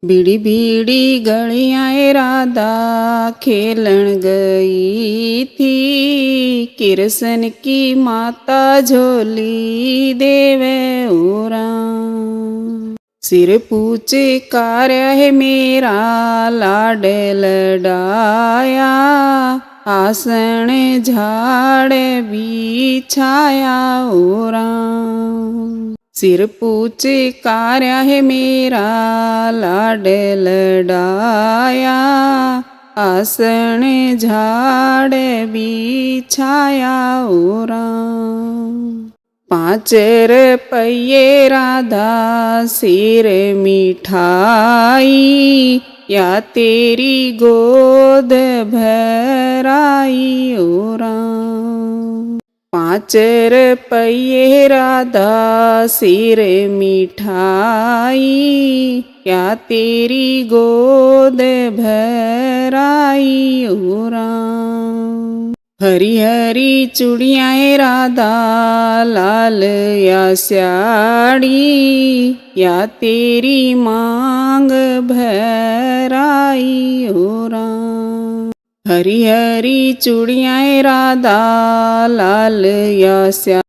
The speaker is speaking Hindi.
बीड़ी बीड़ी गलियाँ राधा खेलन गई थी, कृष्ण की माता झोली देवे उरा। सिर पूछे कार्य है मेरा लाड लडाया, आसन झाड़ बिछाया उरा। सिर पूछे कार्य है मेरा लाड लडाया, आसन झाड़ बिछाया उरा। 5 रुपये राधा सिर मिठाई, या तेरी गोद भराई उरा। 5 रुपये राधा सिर मिठाई, या तेरी गोद भराई उरा। हरी हरी चूड़ियाँ राधा लाल या साड़ी, या तेरी मांग भराई उरा। हरी हरी चूड़ियाँ राधा लाल या